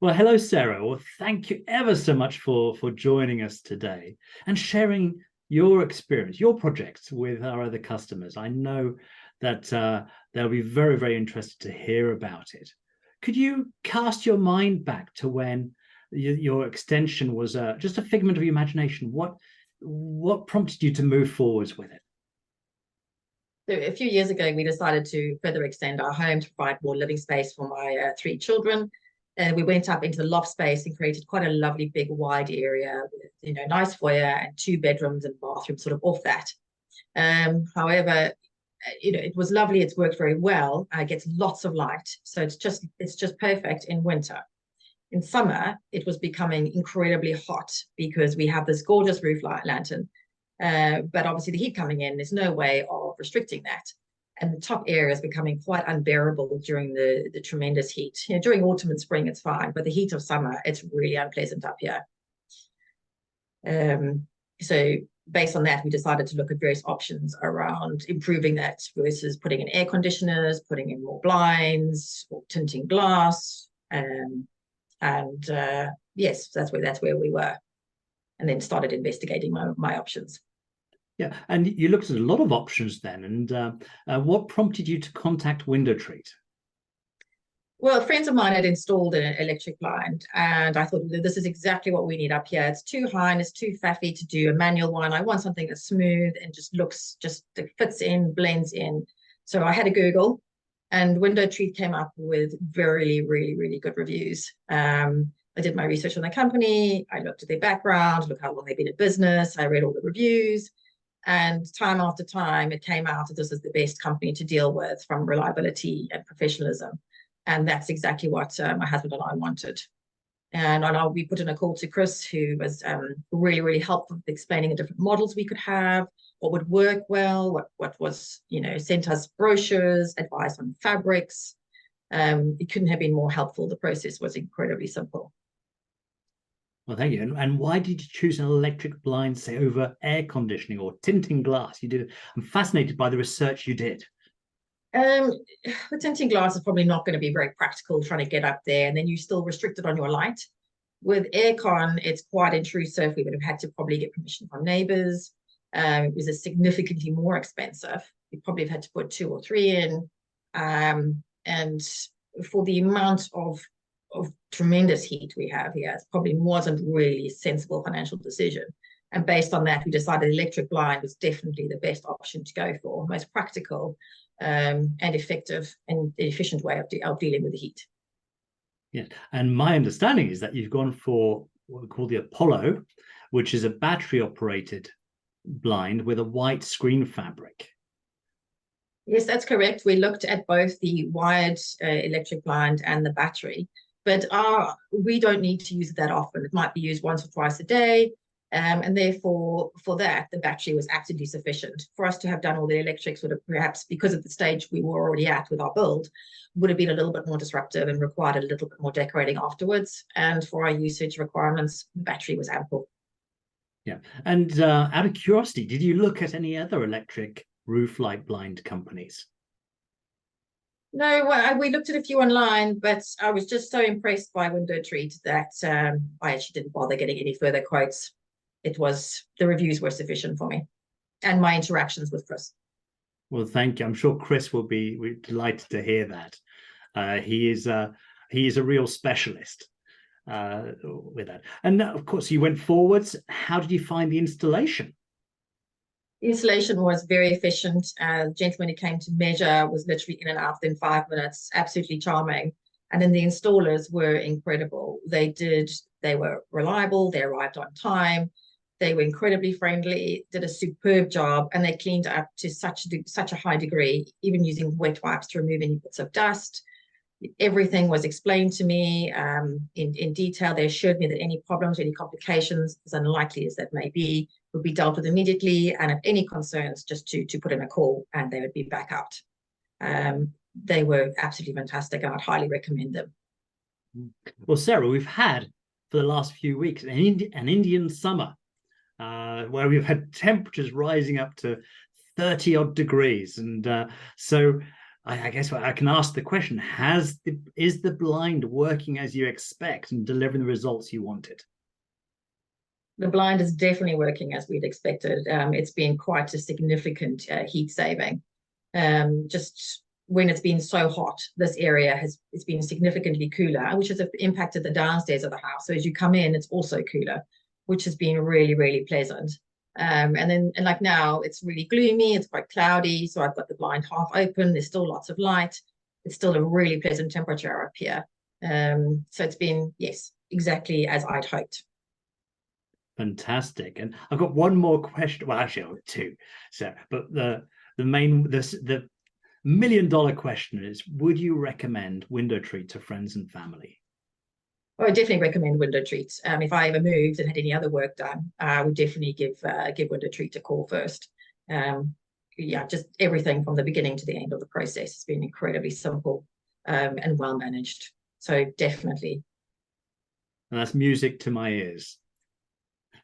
Well, hello, Sarah. Well, thank you ever so much for joining us today and sharing your experience, your projects with our other customers. I know that they'll be very, very interested to hear about it. Could you cast your mind back to when your extension was just a figment of your imagination? What prompted you to move forwards with it? So a few years ago, we decided to further extend our home to provide more living space for my three children. And we went up into the loft space and created quite a lovely, big, wide area with, nice foyer and two bedrooms and bathroom sort of off that. However, it was lovely. It's worked very well. It gets lots of light. So it's just perfect in winter. In summer, it was becoming incredibly hot because we have this gorgeous roof lantern. But obviously the heat coming in, there's no way of restricting that. And the top area is becoming quite unbearable during the tremendous heat. During autumn and spring, it's fine, but the heat of summer, it's really unpleasant up here. So based on that, we decided to look at various options around improving that versus putting in air conditioners, putting in more blinds, or tinting glass. Yes, that's where we were. And then started investigating my options. Yeah, and you looked at a lot of options then. And what prompted you to contact WindowTreat? Well, friends of mine had installed an electric blind, and I thought, this is exactly what we need up here. It's too high and it's too faffy to do a manual one. I want something that's smooth and it fits in, blends in. So I had a Google, and WindowTreat came up with really, really, really good reviews. I did my research on the company. I looked at their background, look how long they've been in business. I read all the reviews. And time after time, it came out that this is the best company to deal with from reliability and professionalism. And that's exactly what my husband and I wanted. And we put in a call to Chris, who was really, really helpful with explaining the different models we could have, what would work well, what was, sent us brochures, advice on fabrics. It couldn't have been more helpful. The process was incredibly simple. Well, thank you. And why did you choose an electric blind, say, over air conditioning or tinting glass? I'm fascinated by the research you did. The tinting glass is probably not going to be very practical trying to get up there, and then you're still restricted on your light. With aircon, it's quite intrusive. We would have had to probably get permission from neighbors. It was significantly more expensive. We probably have had to put 2 or 3 in. And for the amount of tremendous heat we have here, it probably wasn't really a sensible financial decision. And based on that, we decided electric blind was definitely the best option to go for, most practical and effective and efficient way of dealing with the heat. Yeah, and my understanding is that you've gone for what we call the Apollo, which is a battery-operated blind with a white screen fabric. Yes, that's correct. We looked at both the wired electric blind and the battery, but we don't need to use it that often. It might be used once or twice a day. And therefore, for that, the battery was absolutely sufficient. For us to have done all the electrics would have perhaps, because of the stage we were already at with our build, would have been a little bit more disruptive and required a little bit more decorating afterwards. And for our usage requirements, the battery was ample. Yeah. And out of curiosity, did you look at any other electric roof light blind companies? No, we looked at a few online, but I was just so impressed by WindowTreat that I actually didn't bother getting any further quotes. The reviews were sufficient for me and my interactions with Chris. Well, thank you. I'm sure Chris will be delighted to hear that. He is a real specialist with that. And of course, you went forwards. How did you find the installation? The installation was very efficient. The gentleman who came to measure was literally in and out within 5 minutes, absolutely charming. And then the installers were incredible. They were reliable, they arrived on time, they were incredibly friendly, did a superb job, and they cleaned up to such a high degree, even using wet wipes to remove any bits of dust. Everything was explained to me in detail. They assured me that any problems, any complications, as unlikely as that may be, would be dealt with immediately, and if any concerns, just to put in a call and they would be back out. They were absolutely fantastic, and I'd highly recommend them. Well, Sarah, we've had for the last few weeks an Indian summer where we've had temperatures rising up to 30 odd degrees, and so I guess I can ask the question: is the blind working as you expect and delivering the results you wanted? The blind is definitely working as we'd expected. It's been quite a significant heat saving. Just when it's been so hot, this area it's been significantly cooler, which has impacted the downstairs of the house. So as you come in, it's also cooler, which has been really, really pleasant. And like now, it's really gloomy, it's quite cloudy, so I've got the blind half open. There's still lots of light. It's still a really pleasant temperature up here. So it's been, yes, exactly as I'd hoped. Fantastic. And I've got one more question. Well, actually, I've got two. So, but the $1 million question is: would you recommend WindowTreat to friends and family? I would definitely recommend WindowTreats. If I ever moved and had any other work done, I would definitely give WindowTreat a call first. Yeah, just everything from the beginning to the end of the process has been incredibly simple and well managed. So definitely. And that's music to my ears.